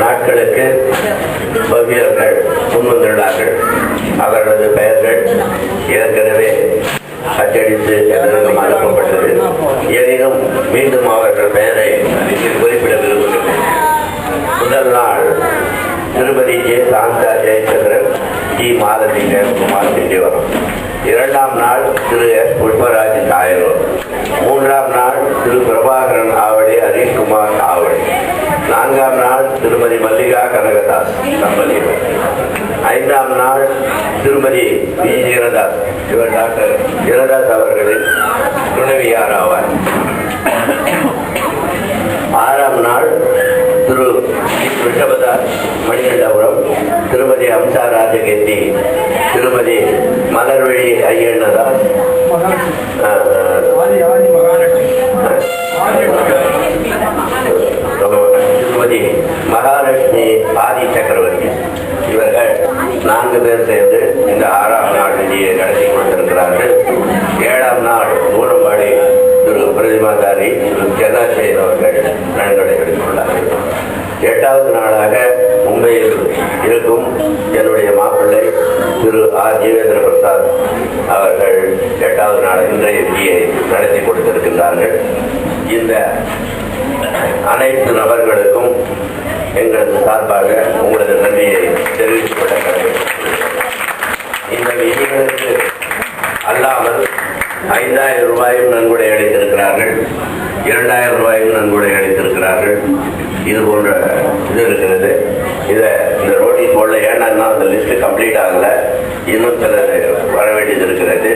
நாட்களுக்கு பவ்யர்கள் முன்வந்துள்ளார்கள். அவர்களது பெயர்கள் ஏற்கனவே அச்சடித்து எதற்கும் அனுப்பப்பட்டது. எனினும் மீண்டும் அவர்கள் பெயரை குறிப்பிட விரும்புகிறேன். முதல் நாள் திருப்பதி ஜே சாந்தா ஜெயச்சந்திரன், ஜி மாலதிகர் குமார் திண்டிவரம். இரண்டாம் நாள் திரு எஸ் புஷ்பராஜ் நாயனூர். மூன்றாம் நாள் திரு பிரபாகரன் ஆவடி, ஹரிஷ்குமார் ஆவடி. நான்காம் நாள் திருமதி மல்லிகா கனகதாஸ் தம்பதியினர். ஐந்தாம் நாள் திருமதி வி ஜீரதாஸ், இவர் டாக்டர் ஜீரதாஸ் அவர்களின் துணைவியார் ஆவார். ஆறாம் நாள் திரு ரிஷபதாஸ் மணிகண்டபுரம், திருமதி அம்சா ராஜகேத்தி, திருமதி மலர்வழி ஐயண்ணதாஸ், திருமதி மகாலட்சுமி ஆதி சக்கரவர்த்தி. இவர்கள் 4 பேர் சேர்ந்து இந்த 6ஆம் நாள் நிதியை நடத்தி கொண்டிருக்கிறார்கள். 7ஆம் நாள் மூலம்பாடி திரு பிரதிமாதாரி திரு ஜனாசேகர் அவர்கள் நன்கொடை எடுத்துள்ளார்கள். 8வது நாளாக மும்பையில் இருக்கும் என்னுடைய மாப்பிள்ளை திரு ஆர் ஜீவேந்திர பிரசாத் அவர்கள் 8வது நாள் இன்றைய நிதியை நடத்தி கொடுத்திருக்கின்றார்கள். இந்த அனைத்து நபர்களுக்கும் எங்களது சார்பாக உங்களது நன்றியை தெரிவித்துக் கொள்ள கடமை. இந்த நிதிகளுக்கு அல்லாமல் 5000 ரூபாயும் நன்கொடை அளித்திருக்கிறார்கள், 2000 ரூபாயும் நன்கொடை அளித்திருக்கிறார்கள். இது போன்ற இது இருக்கிறது. இதை இந்த நோட்டீஸ் போடல. ஏன்னா அந்த லிஸ்ட் கம்ப்ளீட் ஆகலை. இன்னும் சிலர் வர வேண்டியது இருக்கிறது.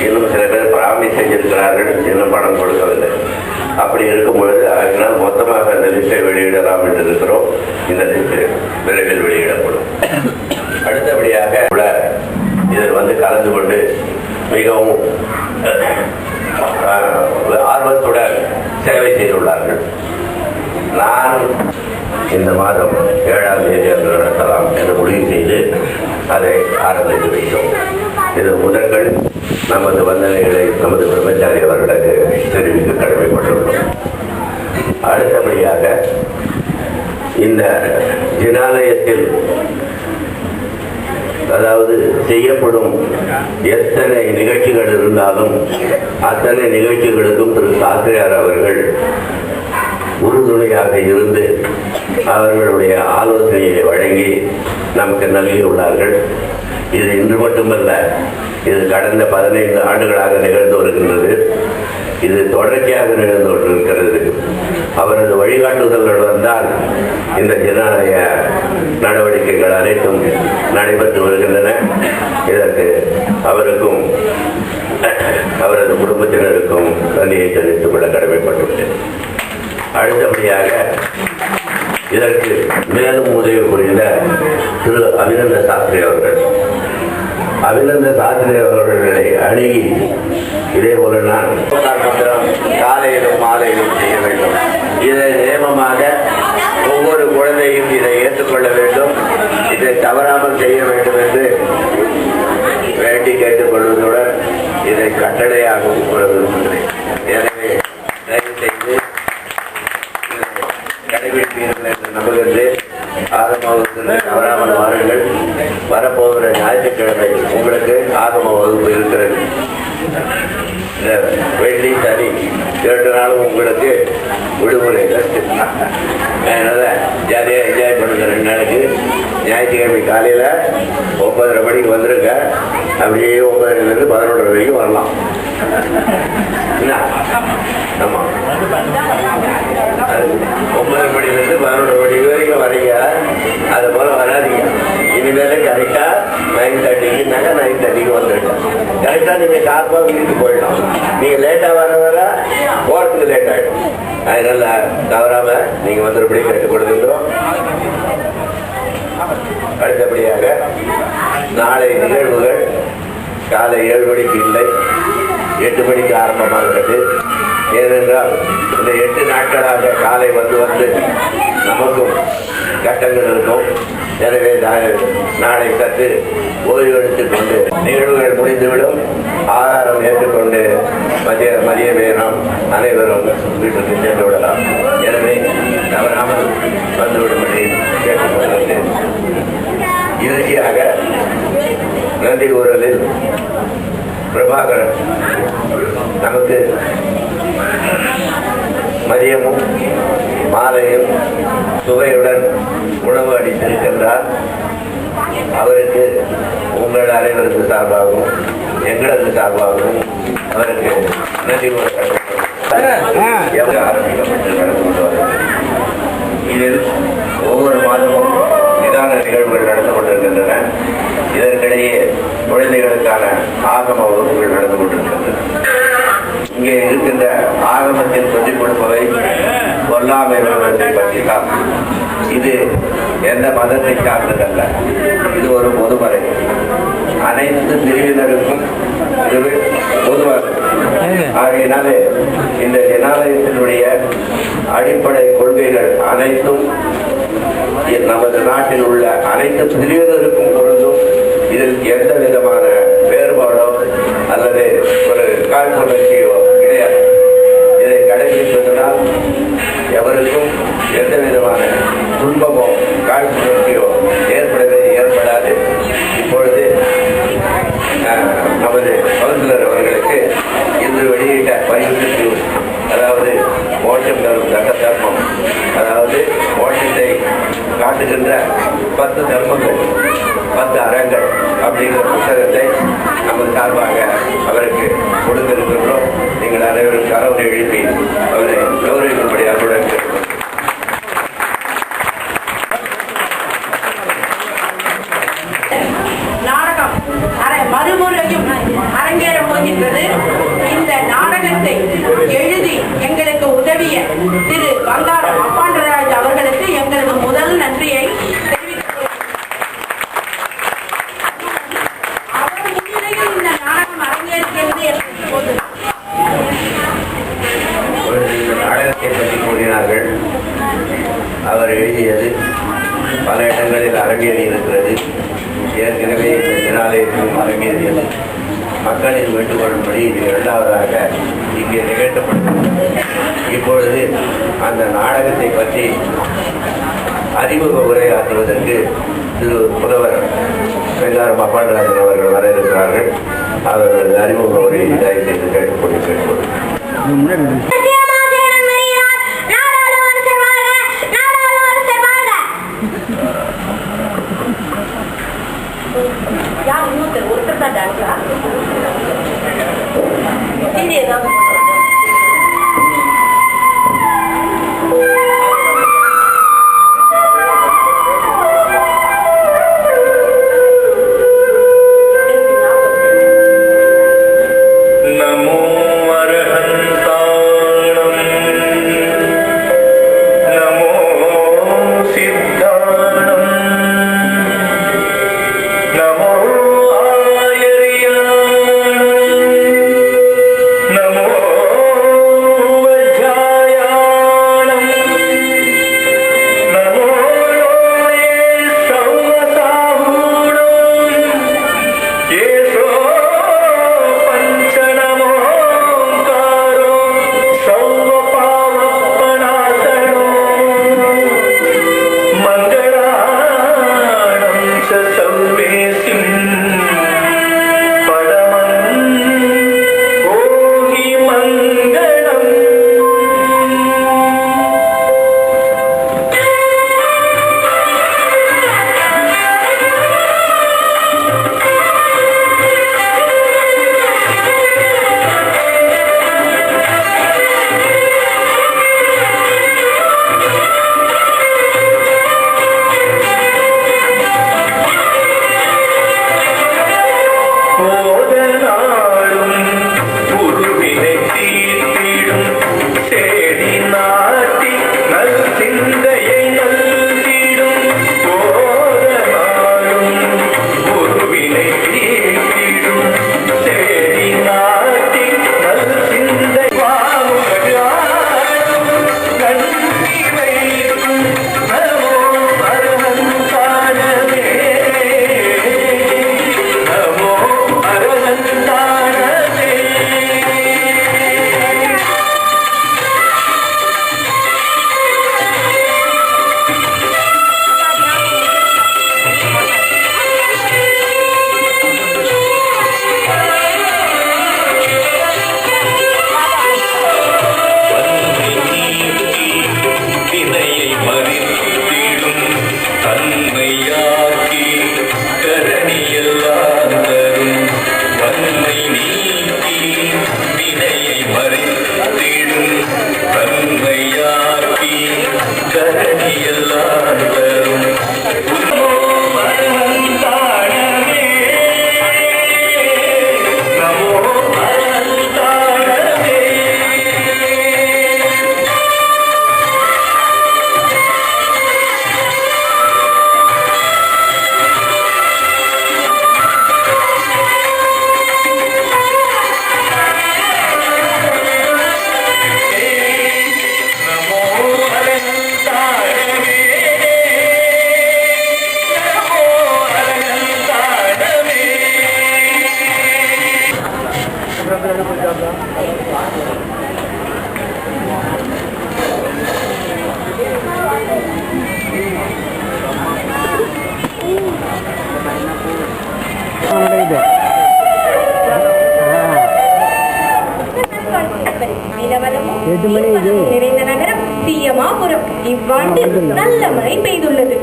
இன்னும் சில பேர் ப்ராமிஸ் செஞ்சிருக்கிறார்கள், இன்னும் பணம் கொடுக்கவில்லை. அப்படி இருக்கும் பொழுது அதனால் மொத்தமாக அந்த லிஸ்ட்டை வெளியிடலாம் என்று இருக்கிறோம். இந்த லிஸ்ட் விரைவில் வெளியிடப்படும். அடுத்தபடியாக கூட இதில் கலந்து கொண்டு மிகவும் ஆர்வத்துடன் சேவை செய்துள்ளார்கள். நான் இந்த மாதம் 7ஆம் தேதி அன்று நடத்தலாம் என்று முடிவு செய்து அதை ஆரம்பித்து வைத்தோம். இது முதல்கள் நமது வந்தனைகளை நமது பிரம்மச்சாரி அவர்களுக்கு தெரிவிக்க கடமைப்பட்டுள்ளோம். அடுத்தபடியாக இந்த ஜினாலயத்தில் அதாவது செய்யப்படும் எத்தனை நிகழ்ச்சிகள் இருந்தாலும் அத்தனை நிகழ்ச்சிகளுக்கும் திரு சாஸ்திரியார் அவர்கள் உறுதுணையாக இருந்து அவர்களுடைய ஆலோசனையை வழங்கி நமக்கு நல்கியுள்ளார்கள். இது இன்று மட்டுமல்ல, இது கடந்த 15 ஆண்டுகளாக நிகழ்ந்து வருகின்றது. இது தொடர்ச்சியாக நிகழ்ந்து கொண்டிருக்கிறது. அவரது வழிகாட்டுதல்கள் தான் இந்த ஜனநாயக நடவடிக்கைகள் அனைத்தும் நடைபெற்று வருகின்றன. இதற்கு அவருக்கும் அவரது குடும்பத்தினருக்கும் நன்றியை தெரிவித்துக் கொள்ள கடமைப்பட்டுள்ளேன். அடுத்தபடியாக இதற்கு மேலும் உதவி புரிந்த திரு அபிநந்த சாஸ்திரி அவர்கள், அபிநந்த சாஸ்திரி அவர்களை அணுகி இதே போல நான் காலையிலும் மாலையிலும் செய்ய வேண்டும். இதை நியமமாக ஒவ்வொரு குழந்தையும் இதை ஏற்றுக்கொள்ள வேண்டும், இதை தவறாமல் செய்ய வேண்டும் என்று வேண்டி கேட்டுக்கொள்வதுடன் இதை கட்டளையாகவும் கூற விரும்புகிறேன். எனவே தயவு செய்து கடைபிடிப்பீர்கள் என்று நம்புகின்றேன். ஆகம வகுப்பு தவறாமல் வாருங்கள். வரப்போகிற ஞாயிற்றுக்கிழமை உங்களுக்கு ஆகம வகுப்பு இருக்கிறது. வெள்ளி சனி 2 நாளும் உங்களுக்கு விடுமுறை. அதனால ஜாலியாக என்ஜாய் பண்ணுங்க. 2 நாளைக்கு ஞாயிற்றுக்கிழமை காலையில் 9:30 மணிக்கு வந்துருங்க. அப்படியே 9:00 11:30 வரைக்கும் வரலாம். என்ன ஆமாம், 9 மணிலேருந்து 11 மணி வரைக்கும் வரீங்க. அது போல் வராதிங்க. இனிமேல் கரெக்டாக 9:30க்குனாக்கா 9:30க்கு வந்துட்டோம். கரெக்டாக நீங்கள் காப்பாக வீட்டுக்கு போயிடலாம். நீங்கள் லேட்டாக வர போகிறதுக்கு லேட் ஆகிடும். அதனால் தவறாமல் நீங்கள் வந்துருப்படி கேட்டுக் கொடுக்கின்றோம். அடுத்தபடியாக நாளை நிகழ்வுகள் காலை 7 மணிக்கு இல்லை, 8 மணிக்கு ஆரம்பமாகிறது. ஏனென்றால் இந்த 8 நாட்களாக காலை வந்து நமக்கும் கட்டங்கள் இருக்கும். எனவே நாளை சற்று ஓய்வு எடுத்துக் கொண்டு நிகழ்வுகள் முடிந்துவிடும். ஆதாரம் ஏற்றுக்கொண்டு மதிய நேரம் அனைவரும் வீட்டுக்கு சென்று விடலாம். எனவே தவறாமல் வந்துவிடும்படி கேட்டுக்கொள்கிறேன். இறுதியாக நன்றி கூறலில் பிரபாகரன் நமக்கு மதியமும் மாலையும் சுவையுடன் உணவு அளித்திருக்கின்றார். அவருக்கு உங்கள் அனைவருக்கு சார்பாகவும் எங்களது சார்பாகவும் அவருக்கு நன்றி கூற ஆரம்பிக்கப்பட்டு நடந்து கொண்டு வருகிறது. இதில் ஒவ்வொரு மாதமும் நிதான நிகழ்வுகள் நடந்து கொண்டிருக்கின்றன. இதற்கிடையே குழந்தைகளுக்கான ஆகம வகுப்புகள் நடந்து கொண்டிருக்கின்றன. இங்கே இருக்கின்ற ஆகமத்தில் சொல்லிக் கொடுப்பவை கொல்லாமை விவரத்தை பற்றி தான். இது எந்த மதத்தை சார்ந்ததல்ல, இது ஒரு பொதுமறை. அனைத்து பிரிவினருக்கும் இது பொதுவாக. ஆகையினாலே இந்த ஜனாலயத்தினுடைய அடிப்படை கொள்கைகள் அனைத்தும் நமது நாட்டில் உள்ள அனைத்து பிரிவினருக்கும் பொருந்தும். இதில் எந்த விதமான வேறுபாடோ அல்லது ஒரு காழ்ப்புணர்ச்சியோ கிடையாது. இதை கடைபிடிப்பதனால் எவருக்கும் எந்த விதமான துன்பமோ காழ்ப்புணர்ச்சியோ ஏற்படாது. இப்பொழுது நமது கவுன்சிலர் அவர்களுக்கு இன்று வெளியிட்ட பரிந்துரைக்கு, அதாவது மோட்சம் தரும் தட்ட தர்மம், அதாவது மோட்சத்தை காட்டுகின்ற 10 தர்மங்கள் 10 அறங்கள் அப்படிங்கிற புத்தகத்தை நமது சார்பாக அவருக்கு கொடுத்திருக்கின்றோம். நீங்கள் அனைவரும் கரவரை எழுப்பி அவரை கௌரவிக்கும்படி அவருடன் கேட்கிறோம். நாடகம் மறுமுறையும் அரங்கேற போகின்றது. இந்த நாடகத்தை எழுதி எங்களுக்கு உதவிய திரு பந்தாரம் அப்பாண்டராஜ் அவர்களுக்கு எங்களது முதல் நன்றியை தெரிவித்துக் அவர் முன்னிலையில் இந்த நாடகம் அரங்கேறுகிறது என்ற போது நாடகத்தை பற்றி கூறினார்கள். அவர் எழுதியது பல இடங்களில் அரங்கேறி இருக்கிறது. ஏற்கனவே இந்த ஜனாலயத்திலும் அரங்கேறியது. மக்களின் வேண்டுகோள்படி இது இரண்டாவதாக இங்கே நிகழ்த்தப்பட்டது. இப்பொழுது அந்த நாடகத்தை பற்றி அறிமுக உரையாற்றுவதற்கு திரு புலவர் வெங்காரம் அப்பாண்டராஜன் அவர்கள் வர இருக்கிறார்கள். அவர்களது அறிமுக உரையை தயவு செய்து கேட்டுக்கொண்டு ஒருத்தர் தான் டாக்டரா பிரமாபுரம் இவ்வாண்டு நல்ல மழை பெய்துள்ளது.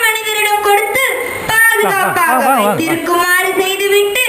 மனிதரிடம் கொடுத்து பாதுகாப்பாக வைத்திருக்குமாறு செய்துவிட்டு